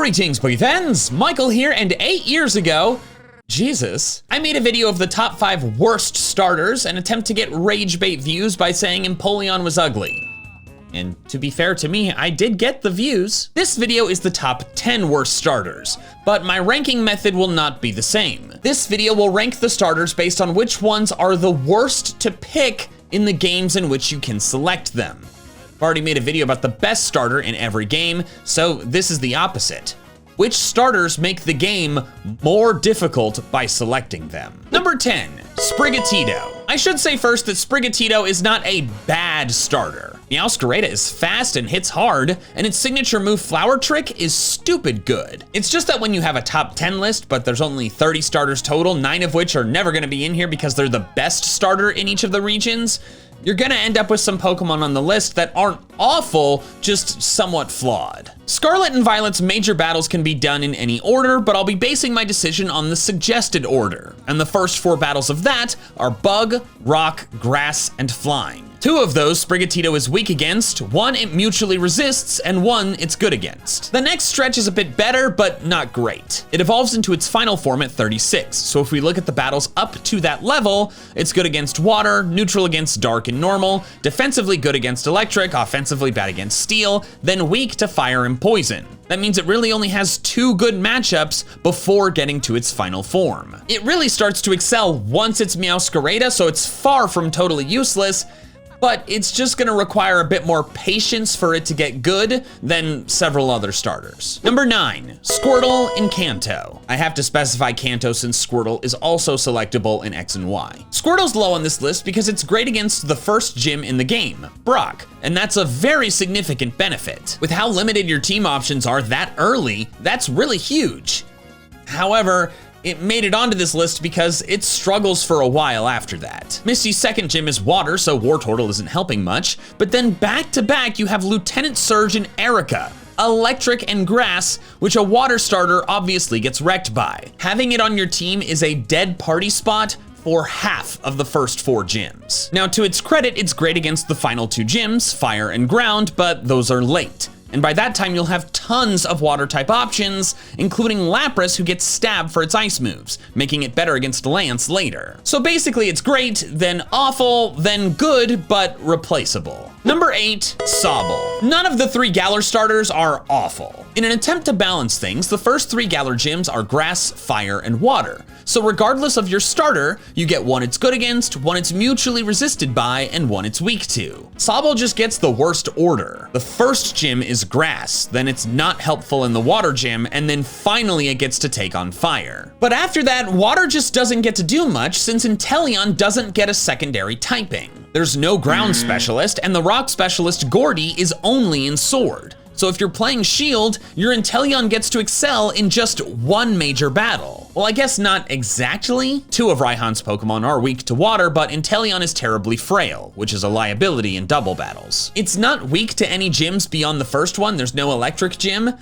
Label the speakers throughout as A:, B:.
A: Greetings, Poke fans! Michael here, and 8 years ago, Jesus, I made a video of the top 5 worst starters and attempt to get rage bait views by saying Empoleon was ugly. And to be fair to me, I did get the views. This video is the top 10 worst starters, but my ranking method will not be the same. This video will rank the starters based on which ones are the worst to pick in the games in which you can select them. I've already made a video about the best starter in every game, so this is the opposite. Which starters make the game more difficult by selecting them? Number 10, Sprigatito. I should say first that Sprigatito is not a bad starter. Meowscarada is fast and hits hard, and its signature move Flower Trick is stupid good. It's just that when you have a top 10 list, but there's only 30 starters total, 9 of which are never gonna be in here because they're the best starter in each of the regions, you're gonna end up with some Pokemon on the list that aren't awful, just somewhat flawed. Scarlet and Violet's major battles can be done in any order, but I'll be basing my decision on the suggested order. And the first 4 battles of that are Bug, Rock, Grass, and Flying. 2 of those Sprigatito is weak against, 1 it mutually resists, and 1 it's good against. The next stretch is a bit better, but not great. It evolves into its final form at 36, so if we look at the battles up to that level, it's good against water, neutral against dark and normal, defensively good against electric, offensively bad against steel, then weak to fire and poison. That means it really only has 2 good matchups before getting to its final form. It really starts to excel once it's Meowscarada, so it's far from totally useless, but it's just gonna require a bit more patience for it to get good than several other starters. Number 9, Squirtle and Kanto. I have to specify Kanto since Squirtle is also selectable in X and Y. Squirtle's low on this list because it's great against the first gym in the game, Brock, and that's a very significant benefit. With how limited your team options are that early, that's really huge. However, it made it onto this list because it struggles for a while after that. Misty's second gym is water, so Wartortle isn't helping much, but then back to back you have Lieutenant Surge and Erica, electric and grass, which a water starter obviously gets wrecked by. Having it on your team is a dead party spot for half of the first 4 gyms. Now to its credit, it's great against the final 2 gyms, fire and ground, but those are late. And by that time, you'll have tons of water type options, including Lapras, who gets stabbed for its ice moves, making it better against Lance later. So basically it's great, then awful, then good, but replaceable. Number 8, Sobble. None of the 3 Galar starters are awful. In an attempt to balance things, the first 3 Galar gyms are grass, fire, and water. So regardless of your starter, you get 1 it's good against, 1 it's mutually resisted by, and 1 it's weak to. Sobble just gets the worst order. The first gym is grass, then it's not helpful in the water gym, and then finally it gets to take on fire. But after that, water just doesn't get to do much since Inteleon doesn't get a secondary typing. There's no ground specialist, and the rock specialist Gordy is only in sword. So if you're playing Shield, your Inteleon gets to excel in just 1 major battle. Well, I guess not exactly. 2 of Raihan's Pokemon are weak to water, but Inteleon is terribly frail, which is a liability in double battles. It's not weak to any gyms beyond the first one. There's no electric gym,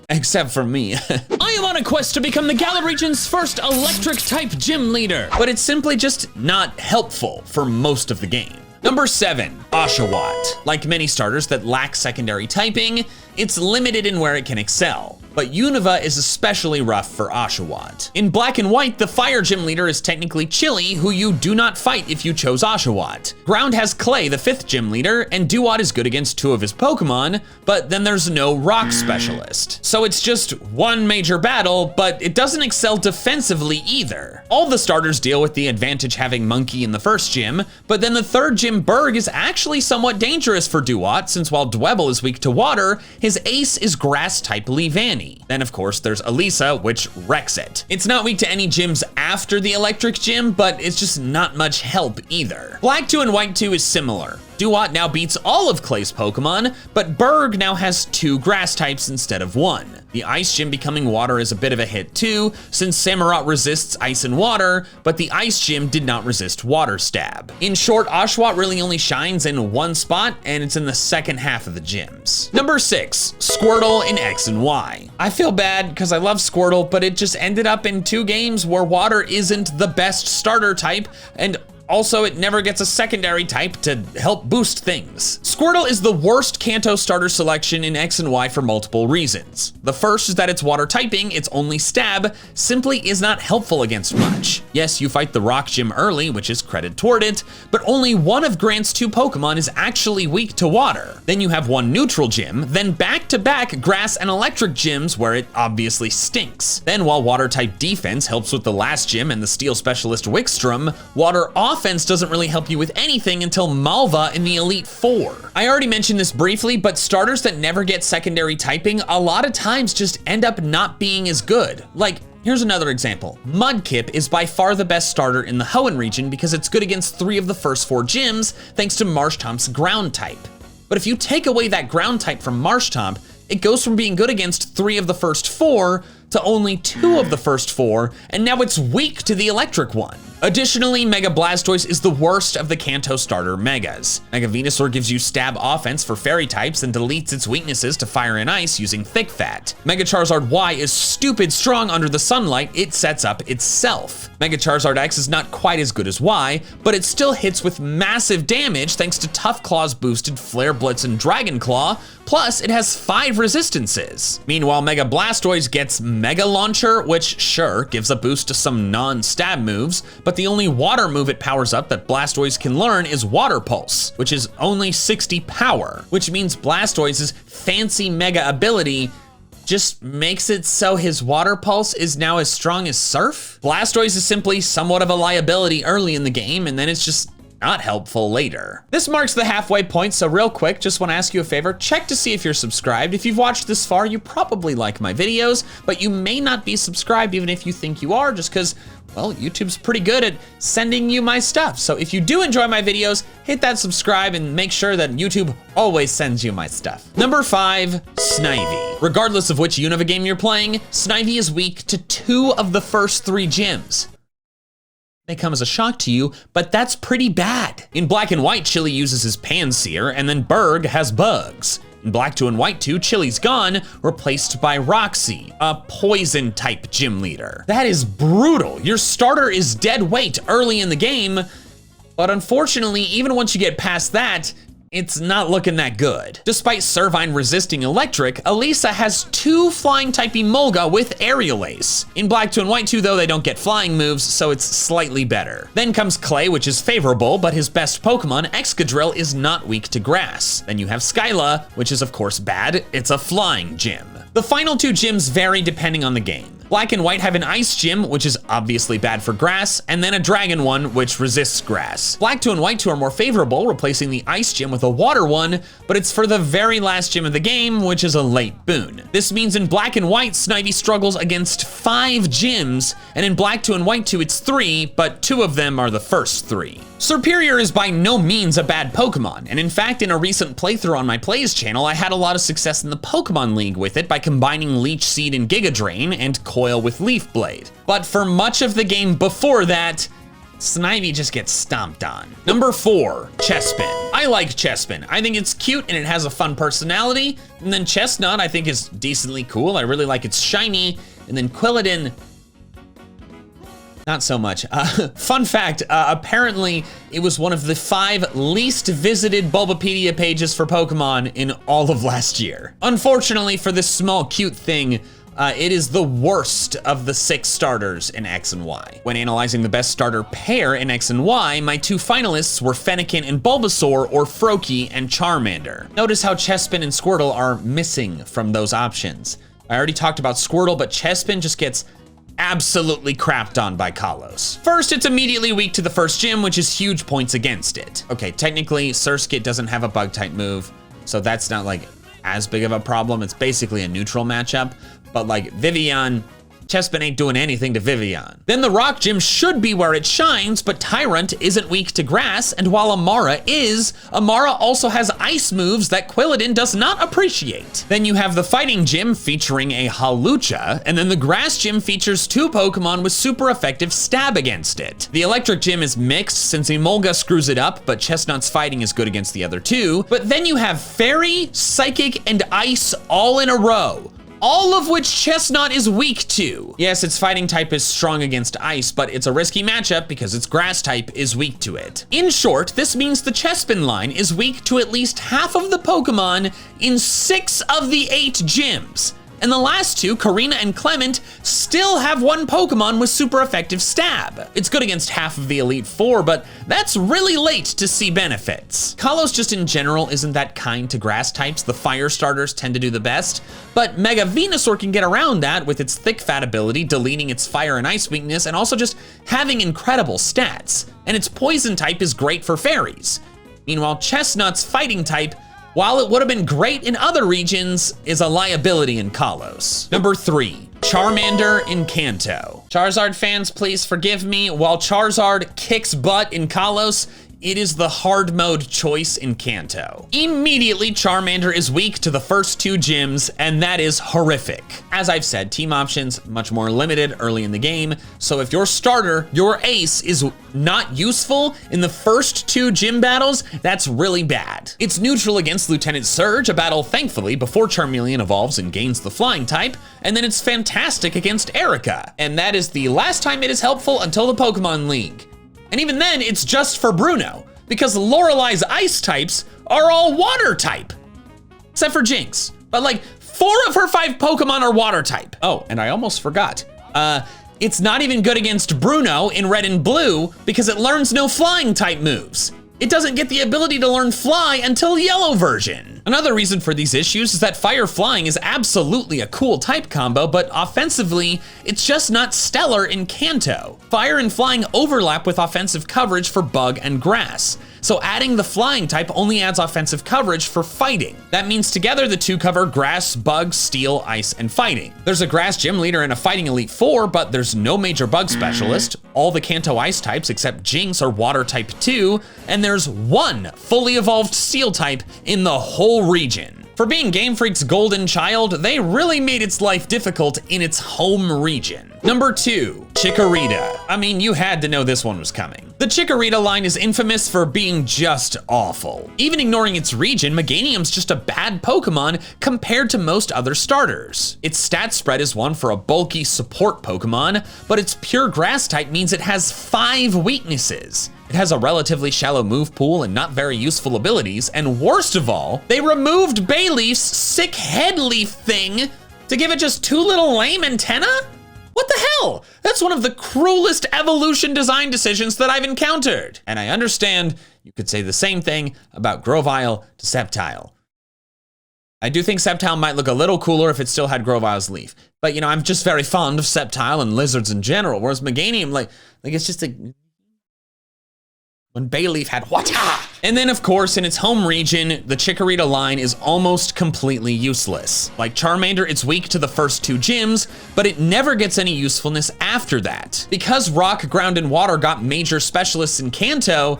A: except for me. I am on a quest to become the Galar region's first electric type gym leader, but it's simply just not helpful for most of the game. Number 7, Oshawott. Like many starters that lack secondary typing, it's limited in where it can excel. But Unova is especially rough for Oshawott. In Black and White, the Fire Gym leader is technically Chili, who you do not fight if you chose Oshawott. Ground has Clay, the 5th gym leader, and Duat is good against 2 of his Pokemon, but then there's no Rock specialist. So it's just 1 major battle, but it doesn't excel defensively either. All the starters deal with the advantage having Monkey in the first gym, but then the 3rd gym, Berg, is actually somewhat dangerous for Duat, since while Dwebble is weak to water, his ace is grass type Leavanny. Then of course there's Elisa, which wrecks it. It's not weak to any gyms after the electric gym, but it's just not much help either. Black 2 and White 2 is similar. Duat now beats all of Clay's Pokemon, but Berg now has 2 grass types instead of 1. The Ice Gym becoming water is a bit of a hit too, since Samurott resists ice and water, but the Ice Gym did not resist Water Stab. In short, Oshawott really only shines in 1 spot, and it's in the second half of the gyms. Number 6, Squirtle in X and Y. I feel bad because I love Squirtle, but it just ended up in 2 games where water isn't the best starter type, and Also, it never gets a secondary type to help boost things. Squirtle is the worst Kanto starter selection in X and Y for multiple reasons. The first is that its water typing, its only stab, simply is not helpful against much. Yes, you fight the Rock Gym early, which is credit toward it, but only one of Grant's 2 Pokemon is actually weak to water. Then you have one neutral gym, then back-to-back grass and electric gyms where it obviously stinks. Then while water type defense helps with the last gym and the steel specialist Wickstrom, water offense doesn't really help you with anything until Malva in the Elite Four. I already mentioned this briefly, but starters that never get secondary typing a lot of times just end up not being as good. Like, here's another example. Mudkip is by far the best starter in the Hoenn region because it's good against 3 of the first 4 gyms thanks to Marshtomp's ground type. But if you take away that ground type from Marshtomp, it goes from being good against 3 of the first 4 to only 2 of the first 4, and now it's weak to the electric one. Additionally, Mega Blastoise is the worst of the Kanto starter Megas. Mega Venusaur gives you stab offense for fairy types and deletes its weaknesses to fire and ice using Thick Fat. Mega Charizard Y is stupid strong under the sunlight it sets up itself. Mega Charizard X is not quite as good as Y, but it still hits with massive damage thanks to Tough Claw's boosted Flare Blitz and Dragon Claw, plus it has 5 resistances. Meanwhile, Mega Blastoise gets Mega Launcher, which sure, gives a boost to some non-stab moves, but the only water move it powers up that Blastoise can learn is Water Pulse, which is only 60 power, which means Blastoise's fancy Mega ability just makes it so his Water Pulse is now as strong as Surf? Blastoise is simply somewhat of a liability early in the game, and then it's just not helpful later. This marks the halfway point, so real quick, just wanna ask you a favor, check to see if you're subscribed. If you've watched this far, you probably like my videos, but you may not be subscribed even if you think you are, just cause, well, YouTube's pretty good at sending you my stuff. So if you do enjoy my videos, hit that subscribe and make sure that YouTube always sends you my stuff. Number 5, Snivy. Regardless of which Unova game you're playing, Snivy is weak to 2 of the first 3 gyms. May come as a shock to you, but that's pretty bad. In Black and White, Chili uses his Pansear, and then Berg has Bugs. In Black 2 and White 2, Chili's gone, replaced by Roxy, a poison type gym leader. That is brutal. Your starter is dead weight early in the game, but unfortunately, even once you get past that, it's not looking that good. Despite Servine resisting electric, Elisa has 2 flying type Emolga with Aerial Ace. In Black 2 and White 2 though, they don't get flying moves, so it's slightly better. Then comes Clay, which is favorable, but his best Pokemon, Excadrill, is not weak to grass. Then you have Skyla, which is of course bad, it's a flying gym. The final 2 gyms vary depending on the game. Black and White have an Ice Gym, which is obviously bad for grass, and then a Dragon one, which resists grass. Black 2 and White 2 are more favorable, replacing the Ice Gym with a Water one, but it's for the very last gym of the game, which is a late boon. This means in Black and White, Snivy struggles against 5 gyms, and in Black 2 and White 2, it's 3, but 2 of them are the first 3. Serperior is by no means a bad Pokemon, and in fact, in a recent playthrough on my Plays channel, I had a lot of success in the Pokemon League with it by combining Leech Seed and Giga Drain and Coil with Leaf Blade. But for much of the game before that, Snivy just gets stomped on. Number 4, Chespin. I like Chespin. I think it's cute and it has a fun personality. And then Chestnut I think is decently cool. I really like its shiny. And then Quilladin, not so much. Fun fact, apparently it was one of the 5 least visited Bulbapedia pages for Pokemon in all of last year. Unfortunately for this small cute thing, it is the worst of the 6 starters in X and Y. When analyzing the best starter pair in X and Y, my 2 finalists were Fennekin and Bulbasaur or Froakie and Charmander. Notice how Chespin and Squirtle are missing from those options. I already talked about Squirtle, but Chespin just gets absolutely crapped on by Kalos. First, it's immediately weak to the first gym, which is huge points against it. Okay, technically, Surskit doesn't have a bug-type move, so that's not like as big of a problem. It's basically a neutral matchup, but like Vivian, Chespin ain't doing anything to Vivian. Then the Rock Gym should be where it shines, but Tyrant isn't weak to grass, and while Amara is, Amara also has ice moves that Quilladin does not appreciate. Then you have the Fighting Gym featuring a Hawlucha, and then the Grass Gym features 2 Pokemon with super effective stab against it. The Electric Gym is mixed since Emolga screws it up, but Chestnut's fighting is good against the other 2. But then you have Fairy, Psychic, and Ice all in a row. all of which Chestnut is weak to. Yes, its fighting type is strong against ice, but it's a risky matchup because its grass type is weak to it. In short, this means the Chespin line is weak to at least half of the Pokemon in 6 of the 8 gyms. And the last two, Karina and Clement, still have one Pokemon with super effective stab. It's good against half of the Elite Four, but that's really late to see benefits. Kalos just in general isn't that kind to grass types. The fire starters tend to do the best, but Mega Venusaur can get around that with its thick fat ability, deleting its fire and ice weakness, and also just having incredible stats. And its poison type is great for fairies. Meanwhile, Chestnut's fighting type, while it would have been great in other regions, is a liability in Kalos. Number 3, Charmander in Kanto. Charizard fans, please forgive me. While Charizard kicks butt in Kalos, it is the hard mode choice in Kanto. Immediately, Charmander is weak to the first 2 gyms, and that is horrific. As I've said, team options much more limited early in the game, so if your starter, your ace, is not useful in the first 2 gym battles, that's really bad. It's neutral against Lieutenant Surge, a battle thankfully before Charmeleon evolves and gains the flying type, and then it's fantastic against Erica, and that is the last time it is helpful until the Pokemon League. And even then, it's just for Bruno, because Lorelei's ice types are all water type, except for Jinx. But like 4 of her 5 Pokemon are water type. Oh, and I almost forgot. It's not even good against Bruno in red and blue because it learns no flying type moves. It doesn't get the ability to learn fly until yellow version. Another reason for these issues is that fire flying is absolutely a cool type combo, but offensively, it's just not stellar in Kanto. Fire and flying overlap with offensive coverage for bug and grass. So adding the flying type only adds offensive coverage for fighting. That means together the 2 cover grass, bug, steel, ice, and fighting. There's a grass gym leader and a fighting elite 4, but there's no major bug specialist. All the Kanto ice types except Jinx are water type 2, and there's 1 fully evolved steel type in the whole region. For being Game Freak's golden child, they really made its life difficult in its home region. Number 2, Chikorita. I mean, you had to know this one was coming. The Chikorita line is infamous for being just awful. Even ignoring its region, Meganium's just a bad Pokemon compared to most other starters. Its stat spread is one for a bulky support Pokemon, but its pure grass type means it has 5 weaknesses. It has a relatively shallow move pool and not very useful abilities, and worst of all, they removed Bayleaf's sick head leaf thing to give it just 2 little lame antennae? What the hell? That's one of the cruelest evolution design decisions that I've encountered. And I understand you could say the same thing about Grovyle to Sceptile. I do think Sceptile might look a little cooler if it still had Grovyle's leaf. But you know, I'm just very fond of Sceptile and lizards in general, whereas Meganium, like it's just a... when Bayleaf had Wata! And then of course, in its home region, the Chikorita line is almost completely useless. Like Charmander, it's weak to the first 2 gyms, but it never gets any usefulness after that. Because Rock, Ground, and Water got major specialists in Kanto,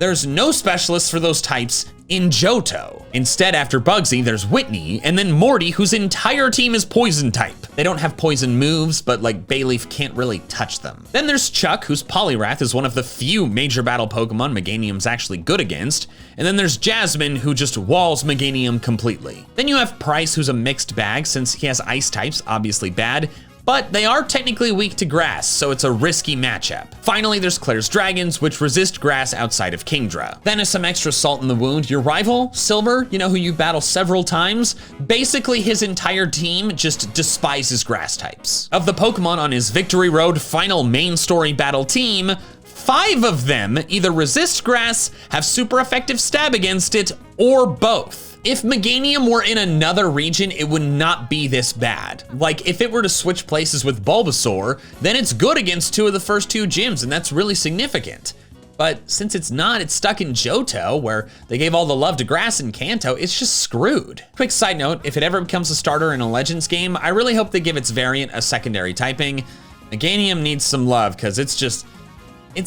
A: there's no specialists for those types in Johto. Instead, after Bugsy, there's Whitney, and then Morty, whose entire team is poison type. They don't have poison moves, but like Bayleaf can't really touch them. Then there's Chuck, whose Poliwrath is one of the few major battle Pokemon Meganium's actually good against. And then there's Jasmine, who just walls Meganium completely. Then you have Price, who's a mixed bag since he has ice types, obviously bad, but they are technically weak to grass, so it's a risky matchup. Finally, there's Claire's Dragons, which resist grass outside of Kingdra. Then as some extra salt in the wound, your rival, Silver, you know, who you battle several times, basically his entire team just despises grass types. Of the Pokemon on his Victory Road final main story battle team, 5 of them either resist grass, have super effective stab against it, or both. If Meganium were in another region, it would not be this bad. Like, if it were to switch places with Bulbasaur, then it's good against 2 of the first 2 gyms, and that's really significant. But since it's not, it's stuck in Johto, where they gave all the love to grass in Kanto, it's just screwed. Quick side note, if it ever becomes a starter in a Legends game, I really hope they give its variant a secondary typing. Meganium needs some love, because it's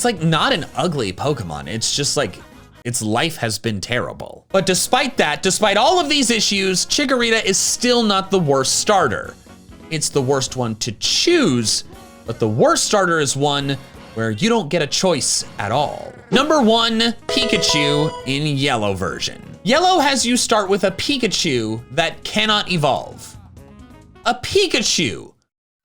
A: like not an ugly Pokemon, it's just like, its life has been terrible. But despite that, despite all of these issues, Chikorita is still not the worst starter. It's the worst one to choose, but the worst starter is one where you don't get a choice at all. Number 1, Pikachu in yellow version. Yellow has you start with a Pikachu that cannot evolve. A Pikachu.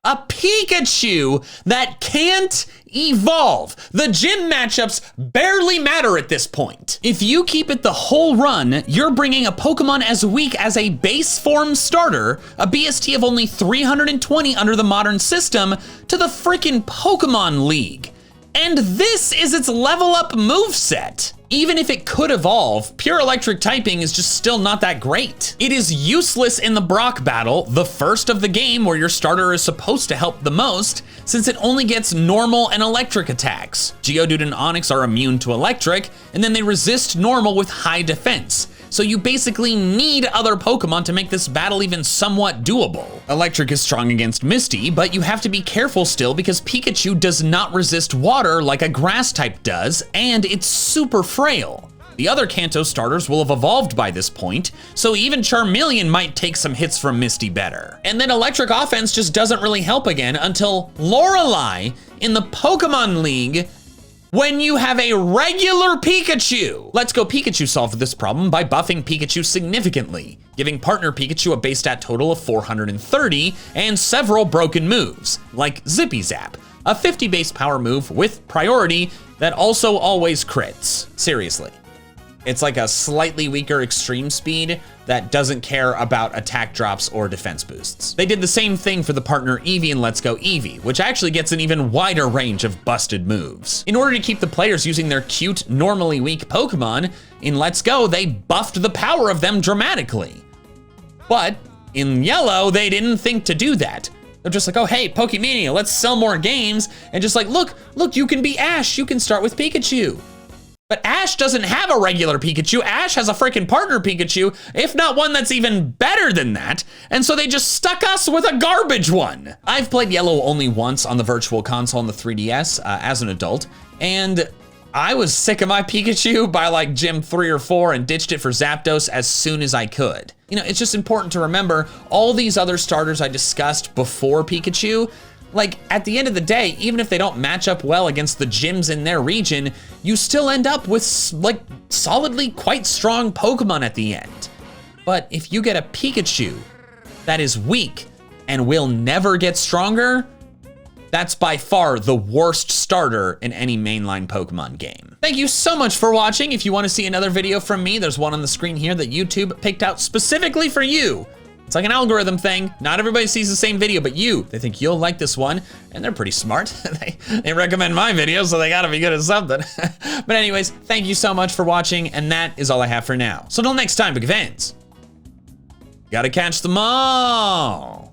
A: A Pikachu that can't evolve. The gym matchups barely matter at this point. If you keep it the whole run, you're bringing a Pokemon as weak as a base form starter, a BST of only 320 under the modern system, to the frickin' Pokemon League. And this is its level up moveset. Even if it could evolve, pure electric typing is just still not that great. It is useless in the Brock battle, the first of the game where your starter is supposed to help the most, since it only gets normal and electric attacks. Geodude and Onix are immune to electric, and then they resist normal with high defense. So you basically need other Pokemon to make this battle even somewhat doable. Electric is strong against Misty, but you have to be careful still because Pikachu does not resist water like a grass type does, and it's super frail. The other Kanto starters will have evolved by this point, so even Charmeleon might take some hits from Misty better. And then electric offense just doesn't really help again until Lorelei in the Pokemon League when you have a regular Pikachu. Let's Go Pikachu solved this problem by buffing Pikachu significantly, giving partner Pikachu a base stat total of 430 and several broken moves, like Zippy Zap, a 50 base power move with priority that also always crits. Seriously. It's like a slightly weaker extreme speed that doesn't care about attack drops or defense boosts. They did the same thing for the partner Eevee in Let's Go Eevee, which actually gets an even wider range of busted moves. In order to keep the players using their cute, normally weak Pokemon, in Let's Go, they buffed the power of them dramatically. But in Yellow, they didn't think to do that. They're just like, oh, hey, Pokemania, let's sell more games. And just like, look, you can be Ash, you can start with Pikachu. But Ash doesn't have a regular Pikachu. Ash has a freaking partner Pikachu, if not one that's even better than that. And so they just stuck us with a garbage one. I've played Yellow only once on the Virtual Console on the 3DS as an adult, and I was sick of my Pikachu by like Gym 3 or 4 and ditched it for Zapdos as soon as I could. You know, it's just important to remember all these other starters I discussed before Pikachu, like, at the end of the day, even if they don't match up well against the gyms in their region, you still end up with, like, solidly quite strong Pokemon at the end. But if you get a Pikachu that is weak and will never get stronger, that's by far the worst starter in any mainline Pokemon game. Thank you so much for watching. If you want to see another video from me, there's one on the screen here that YouTube picked out specifically for you. It's like an algorithm thing. Not everybody sees the same video, but they think you'll like this one, and they're pretty smart. they recommend my videos, so they gotta be good at something. But anyways, thank you so much for watching, and that is all I have for now. So until next time, big fans, gotta catch them all.